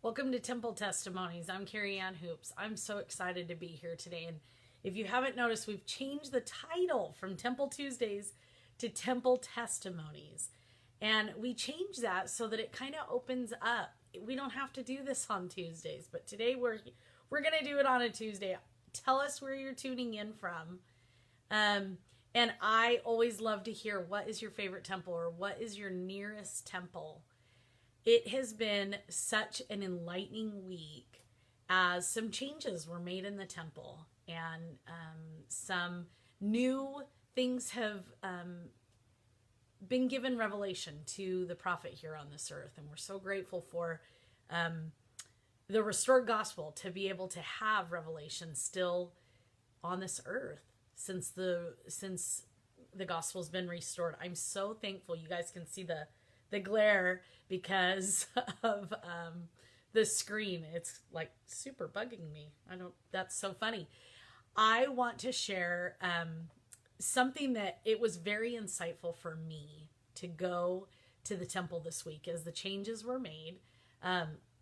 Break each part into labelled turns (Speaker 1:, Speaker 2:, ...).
Speaker 1: Welcome to Temple Testimonies. I'm Karyann. I'm so excited to be here today. And if you haven't noticed, we've changed the title from Temple Tuesdays to Temple Testimonies. And we changed that so that it kind of opens up. We don't have to do this on Tuesdays, but today we're going to do it on a Tuesday. Tell us where you're tuning in from. And I always love to hear, what is your favorite temple, or what is your nearest temple? It has been such an enlightening week as some changes were made in the temple, and some new things have been given revelation to the prophet here on this earth. And we're so grateful for the restored gospel to be able to have revelation still on this earth since the gospel's been restored. I'm so thankful. You guys can see the glare because of the screen. It's like super bugging me. That's so funny. I want to share something that it was very insightful for me to go to the temple this week as the changes were made.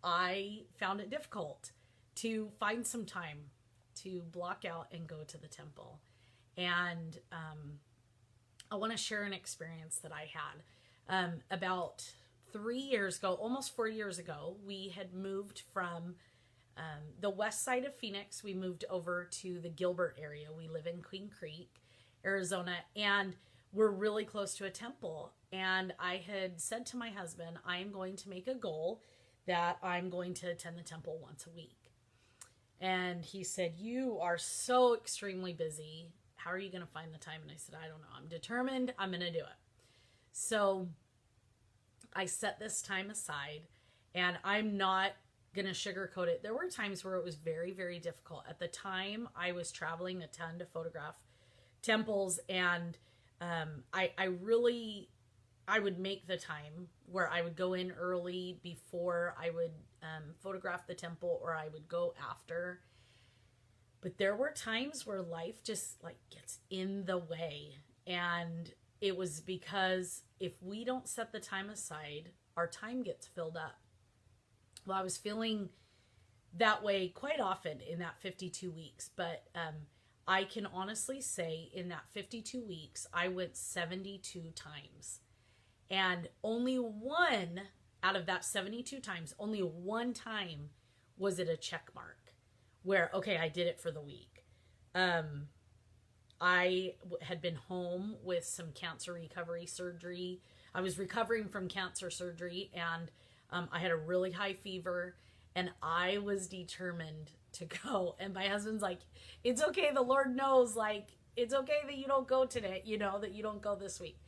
Speaker 1: I found it difficult to find some time to block out and go to the temple. And I want to share an experience that I had. About 3 years ago, almost 4 years ago, we had moved from the west side of Phoenix. We moved over to the Gilbert area. We live in Queen Creek, Arizona, and we're really close to a temple. And I had said to my husband, I am going to make a goal that I'm going to attend the temple once a week. And he said, you are so extremely busy. How are you going to find the time? And I said, I don't know. I'm determined. I'm going to do it. So I set this time aside, and I'm not going to sugarcoat it. There were times where it was very, very difficult. At the time, I was traveling a ton to photograph temples, and I would make the time where I would go in early before I would photograph the temple, or I would go after. But there were times where life just gets in the way, and it was because if we don't set the time aside, our time gets filled up. Well, I was feeling that way quite often in that 52 weeks, but I can honestly say in that 52 weeks, I went 72 times. And only one out of that 72 times, only one time was it a check mark where, okay, I did it for the week. I had been home with some cancer recovery surgery. I was recovering from cancer surgery, and I had a really high fever, and I was determined to go. And my husband's like, it's okay. The Lord knows, it's okay that you don't go today, that you don't go this week.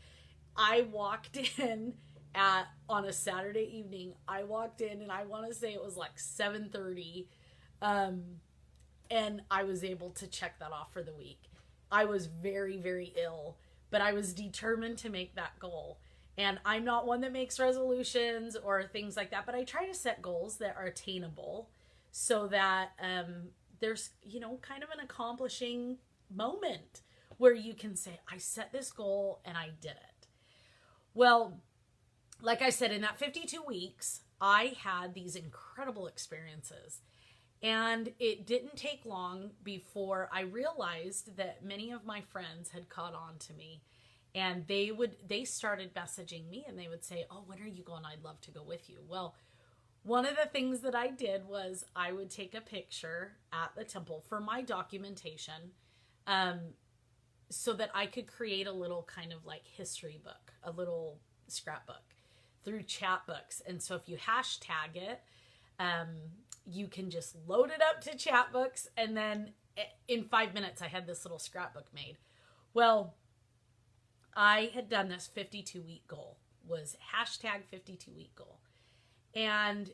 Speaker 1: I walked in on a Saturday evening. I walked in, and I want to say it was 7:30. And I was able to check that off for the week. I was very, very ill, but I was determined to make that goal. And I'm not one that makes resolutions or things like that, but I try to set goals that are attainable so that there's, kind of an accomplishing moment where you can say, I set this goal and I did it. Well, like I said, in that 52 weeks, I had these incredible experiences. And it didn't take long before I realized that many of my friends had caught on to me, and they started messaging me, and they would say, oh, when are you going? I'd love to go with you. Well, one of the things that I did was I would take a picture at the temple for my documentation, so that I could create a little kind of history book, a little scrapbook through chat books. And so if you hashtag it, you can just load it up to chat books, and then in 5 minutes I had this little scrapbook made. Well, I had done this 52-week goal, was hashtag 52-week goal. And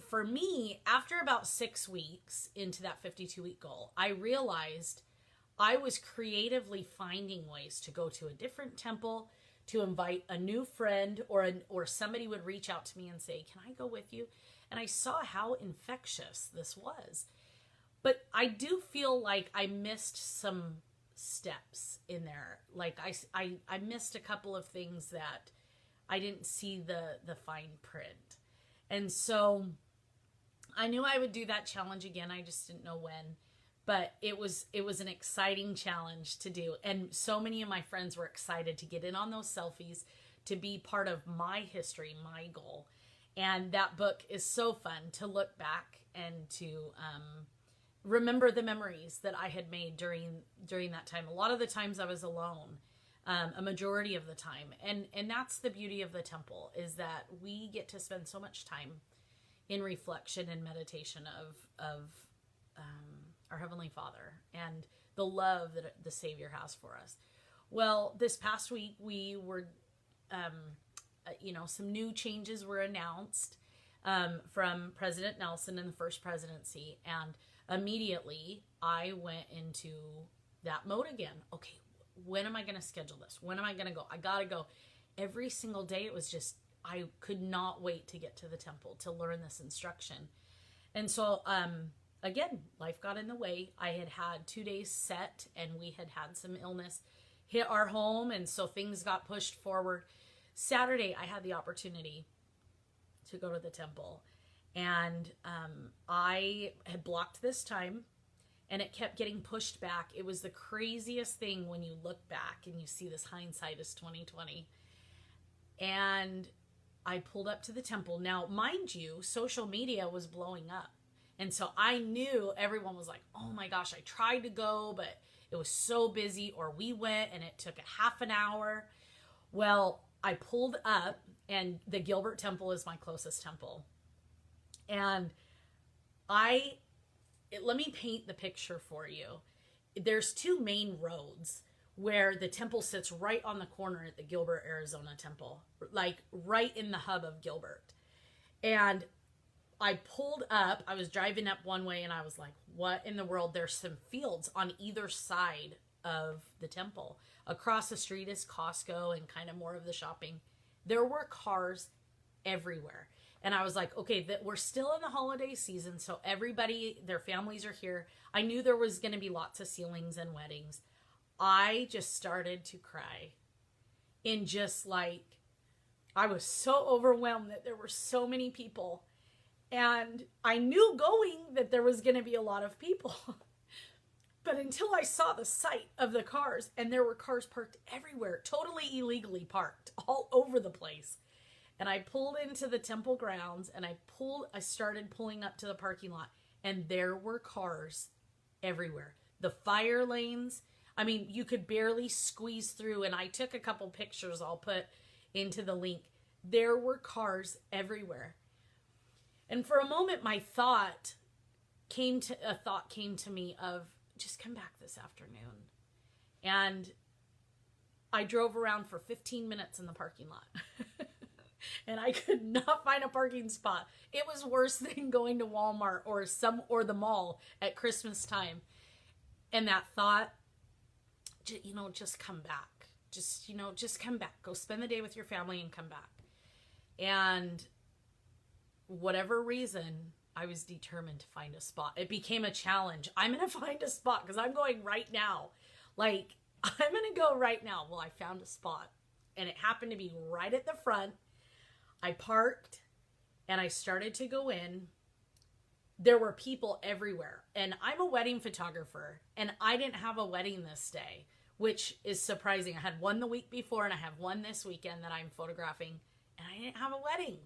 Speaker 1: for me, after about 6 weeks into that 52-week goal, I realized I was creatively finding ways to go to a different temple, to invite a new friend, or somebody would reach out to me and say, can I go with you? And I saw how infectious this was. But I do feel like I missed some steps in there. I missed a couple of things that I didn't see the fine print. And so I knew I would do that challenge again. I just didn't know when. But it was an exciting challenge to do. And so many of my friends were excited to get in on those selfies, to be part of my history, my goal. And that book is so fun to look back and to remember the memories that I had made during that time. A lot of the times I was alone, a majority of the time. And that's the beauty of the temple, is that we get to spend so much time in reflection and meditation of our Heavenly Father and the love that the Savior has for us. Well, this past week we were, some new changes were announced from President Nelson in the first presidency. And immediately I went into that mode again. Okay, when am I going to schedule this? When am I going to go? I got to go. Every single day it was just, I could not wait to get to the temple to learn this instruction. And so, again, life got in the way. I had 2 days set, and we had some illness hit our home, and so things got pushed forward. Saturday, I had the opportunity to go to the temple, and I had blocked this time, and it kept getting pushed back. It was the craziest thing when you look back and you see this hindsight is 2020. And I pulled up to the temple. Now, mind you, social media was blowing up. And so I knew everyone was like, oh my gosh, I tried to go, but it was so busy. Or we went and it took a half an hour. Well, I pulled up, and the Gilbert Temple is my closest temple. And let me paint the picture for you. There's two main roads where the temple sits right on the corner at the Gilbert, Arizona temple, like right in the hub of Gilbert. And I pulled up, I was driving up one way, and I was like, what in the world? There's some fields on either side of the temple. Across the street is Costco and kind of more of the shopping. There were cars everywhere. And I was like, okay, that we're still in the holiday season, so everybody, their families are here. I knew there was going to be lots of sealings and weddings. I just started to cry. I was so overwhelmed that there were so many people. And I knew going that there was going to be a lot of people. But until I saw the sight of the cars, and there were cars parked everywhere, totally illegally parked all over the place. And I pulled into the temple grounds, and I started pulling up to the parking lot, and there were cars everywhere. The fire lanes, I mean, you could barely squeeze through, and I took a couple pictures I'll put into the link. There were cars everywhere. And for a moment, a thought came to me of, just come back this afternoon. And I drove around for 15 minutes in the parking lot. And I could not find a parking spot. It was worse than going to Walmart or the mall at Christmas time. And that thought, just come back. Just come back. Go spend the day with your family and come back. And whatever reason, I was determined to find a spot. It became a challenge. I'm going to find a spot because I'm going right now. I'm going to go right now. Well, I found a spot, and it happened to be right at the front. I parked, and I started to go in. There were people everywhere, and I'm a wedding photographer, and I didn't have a wedding this day, which is surprising. I had one the week before, and I have one this weekend that I'm photographing, and I didn't have a wedding.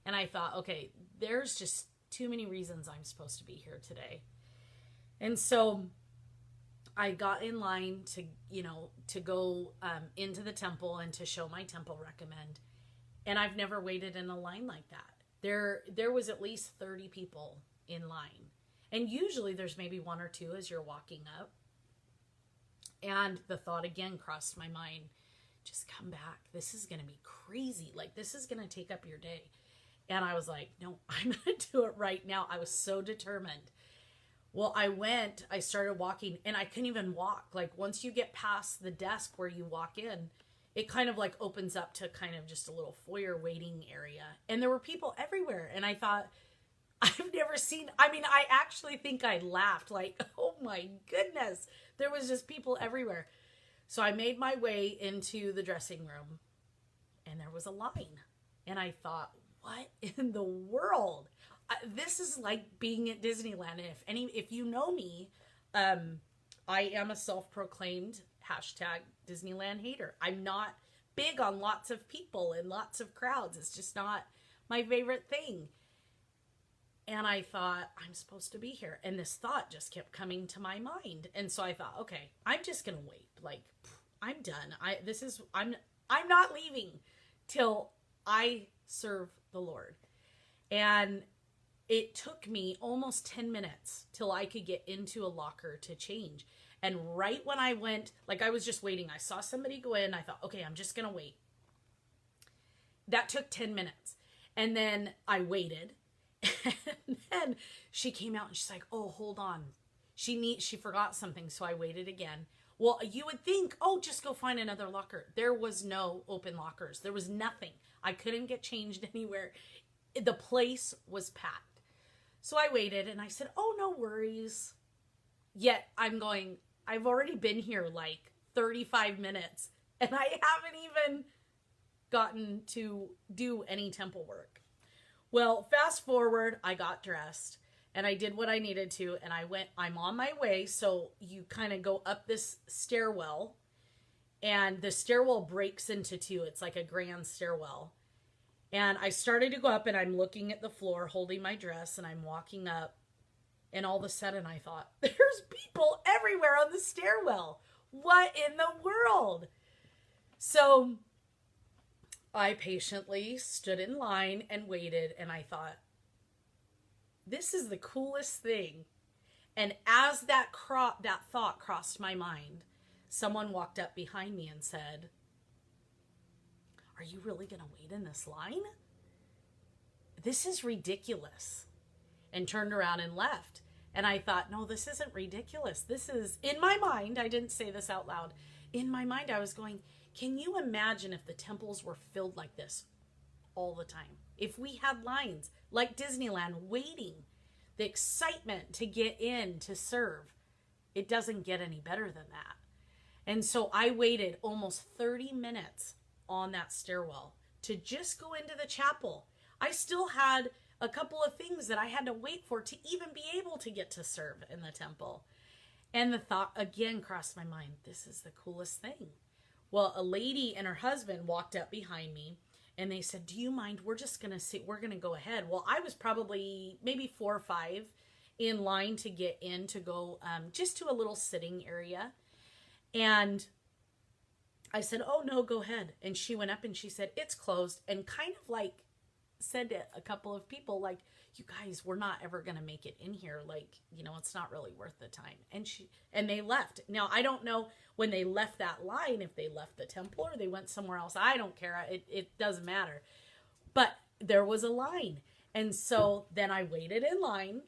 Speaker 1: And I thought, okay, there's just too many reasons I'm supposed to be here today. And so I got in line to go into the temple and to show my temple recommend. And I've never waited in a line like that. There was at least 30 people in line. And usually there's maybe one or two as you're walking up. And the thought again crossed my mind, just come back. This is going to be crazy. This is going to take up your day. And I was like, no, I'm going to do it right now. I was so determined. Well, I started walking, and I couldn't even walk. Once you get past the desk where you walk in, it kind of opens up to kind of just a little foyer waiting area. And there were people everywhere. And I thought, I've never seen, I actually think I laughed oh my goodness, there was just people everywhere. So I made my way into the dressing room, and there was a line. And I thought, what in the world? this is like being at Disneyland. And if you know me, I am a self-proclaimed #Disneyland hater. I'm not big on lots of people and lots of crowds. It's just not my favorite thing. And I thought, I'm supposed to be here. And this thought just kept coming to my mind. And so I thought, okay, I'm just going to wait. Like, I'm done. I'm not leaving till I serve the Lord. And it took me almost 10 minutes till I could get into a locker to change. And right when I went, like I was just waiting, I saw somebody go in. I thought, okay, I'm just going to wait. That took 10 minutes. And then I waited. And then she came out and she's like, oh, hold on. She forgot something. So I waited again. Well, you would think, oh, just go find another locker. There was no open lockers. There was nothing. I couldn't get changed anywhere. The place was packed. So I waited and I said, oh, no worries. Yet I'm going, I've already been here like 35 minutes and I haven't even gotten to do any temple work. Well, fast forward, I got dressed and I did what I needed to and I'm on my way. So you kind of go up this stairwell and the stairwell breaks into two. It's like a grand stairwell. And I started to go up and I'm looking at the floor holding my dress and I'm walking up and all of a sudden I thought, there's people everywhere on the stairwell. What in the world? So I patiently stood in line and waited and I thought, this is the coolest thing. And as that thought crossed my mind, someone walked up behind me and said, are you really going to wait in this line? This is ridiculous. And turned around and left. And I thought, no, this isn't ridiculous. This is, in my mind, I didn't say this out loud. In my mind, I was going, can you imagine if the temples were filled like this all the time? If we had lines like Disneyland waiting, the excitement to get in to serve, it doesn't get any better than that. And so I waited almost 30 minutes on that stairwell to just go into the chapel. I still had a couple of things that I had to wait for to even be able to get to serve in the temple. And the thought again crossed my mind, this is the coolest thing. Well, a lady and her husband walked up behind me and they said, do you mind? We're just going to see, we're going to go ahead. Well, I was probably maybe 4 or 5 in line to get in to go just to a little sitting area. And I said, oh no, go ahead. And she went up and she said, it's closed. And kind of like said to a couple of people, like, you guys, we're not ever going to make it in here. Like, you know, it's not really worth the time. And they left. Now, I don't know when they left that line, if they left the temple or they went somewhere else. I don't care. It doesn't matter. But there was a line. And so then I waited in line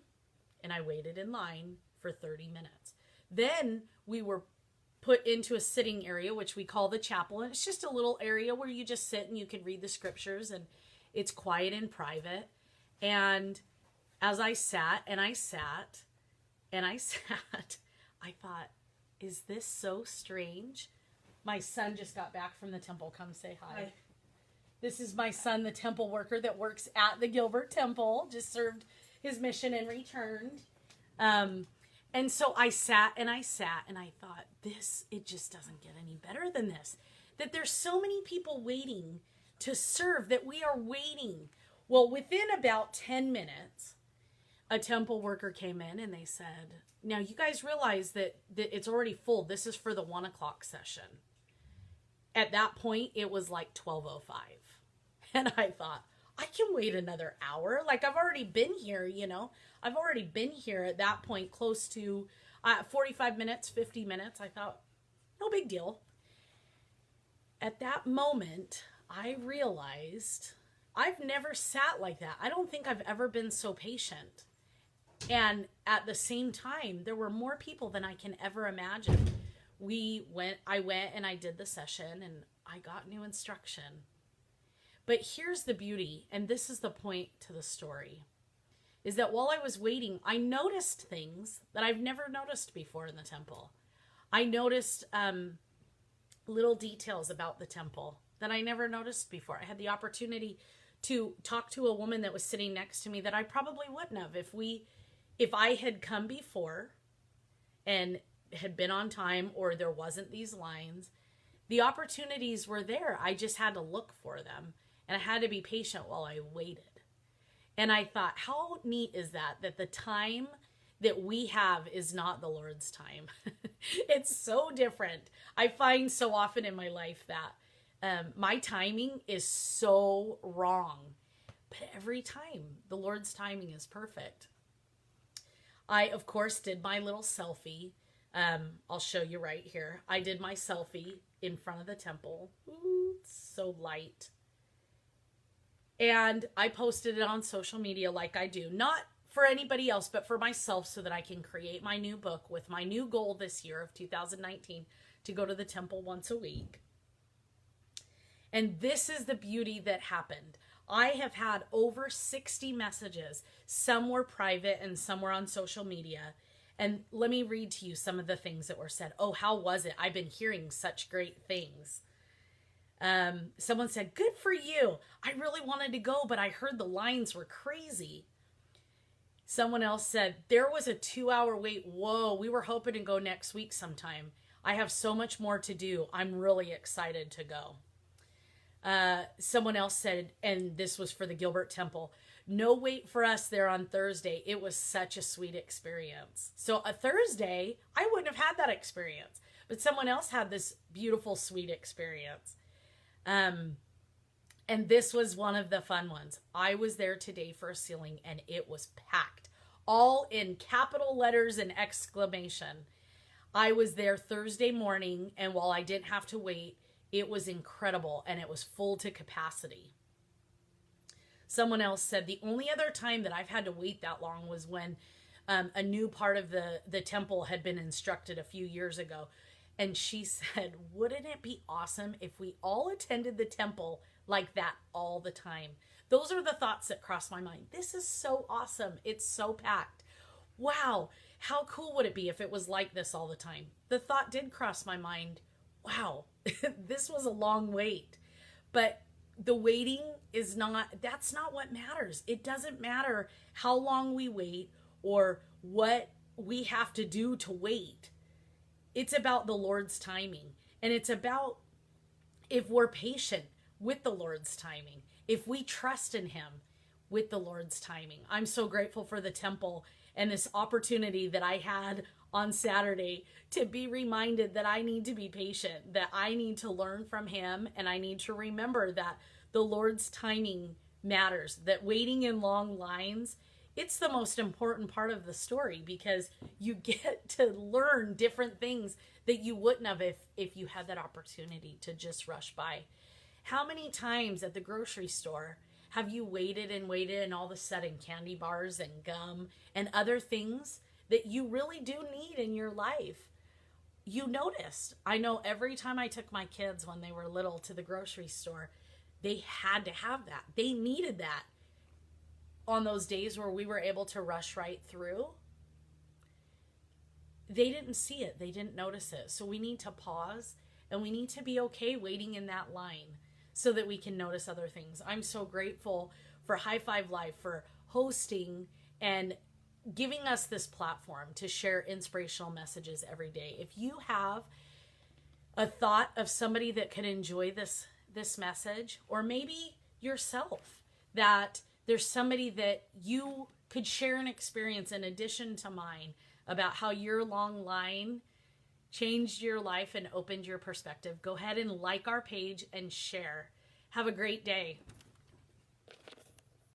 Speaker 1: and I waited in line for 30 minutes. Then we were put into a sitting area, which we call the chapel. And it's just a little area where you just sit and you can read the scriptures and it's quiet and private. And as I sat and I sat and I sat, I thought, is this so strange? My son just got back from the temple. Come say hi. Hi. This is my son, the temple worker that works at the Gilbert Temple, just served his mission and returned. And so I sat and I thought, it just doesn't get any better than this. That there's so many people waiting to serve, that we are waiting. Well, within about 10 minutes, a temple worker came in and they said, now you guys realize that it's already full. This is for the 1 o'clock session. At that point, it was like 12:05. And I thought, I can wait another hour. Like, I've already been here, you know. I've already been here at that point close to 45 minutes, 50 minutes. I thought, no big deal. At that moment, I realized I've never sat like that. I don't think I've ever been so patient. And at the same time, there were more people than I can ever imagine. I went and I did the session and I got new instruction. But here's the beauty, and this is the point to the story, is that while I was waiting, I noticed things that I've never noticed before in the temple. I noticed little details about the temple that I never noticed before. I had the opportunity to talk to a woman that was sitting next to me that I probably wouldn't have if I had come before and had been on time, or there wasn't these lines. The opportunities were there. I just had to look for them, and I had to be patient while I waited. And I thought, how neat is that the time that we have is not the Lord's time. It's so different. I find so often in my life that my timing is so wrong. But every time, the Lord's timing is perfect. I, of course, did my little selfie. I'll show you right here. I did my selfie in front of the temple. Ooh, it's so light. And I posted it on social media like I do. Not for anybody else, but for myself, so that I can create my new book with my new goal this year of 2019 to go to the temple once a week. And this is the beauty that happened. I have had over 60 messages. Some were private and some were on social media. And let me read to you some of the things that were said. Oh, how was it? I've been hearing such great things. Someone said, good for you. I really wanted to go, but I heard the lines were crazy. Someone else said, there was a 2-hour wait. Whoa, we were hoping to go next week sometime. I have so much more to do. I'm really excited to go. Someone else said, and this was for the Gilbert Temple, no wait for us there on Thursday. It was such a sweet experience. So a Thursday, I wouldn't have had that experience, but someone else had this beautiful, sweet experience. And this was one of the fun ones. I was there today for a sealing, and it was packed, all in capital letters and exclamation. I was there Thursday morning, and while I didn't have to wait, it was incredible, and it was full to capacity. Someone else said, the only other time that I've had to wait that long was when a new part of the temple had been instructed a few years ago. And she said, wouldn't it be awesome if we all attended the temple like that all the time? Those are the thoughts that cross my mind. This is so awesome. It's so packed. Wow, how cool would it be if it was like this all the time? The thought did cross my mind. Wow, this was a long wait. But the waiting that's not what matters. It doesn't matter how long we wait or what we have to do to wait. It's about the Lord's timing. And it's about if we're patient with the Lord's timing, if we trust in Him with the Lord's timing. I'm so grateful for the temple and this opportunity that I had on Saturday to be reminded that I need to be patient, that I need to learn from Him, and I need to remember that the Lord's timing matters, that waiting in long lines, it's the most important part of the story, because you get to learn different things that you wouldn't have if you had that opportunity to just rush by. How many times at the grocery store have you waited and all of a sudden candy bars and gum and other things that you really do need in your life, you noticed? I know every time I took my kids when they were little to the grocery store, they had to have that. They needed that on those days where we were able to rush right through. They didn't see it. They didn't notice it. So we need to pause, and we need to be okay waiting in that line so that we can notice other things. I'm so grateful for High Five Life for hosting and giving us this platform to share inspirational messages every day. If you have a thought of somebody that could enjoy this message, or maybe yourself, that there's somebody that you could share an experience in addition to mine about how your long line changed your life and opened your perspective, go ahead and like our page and share. Have a great day.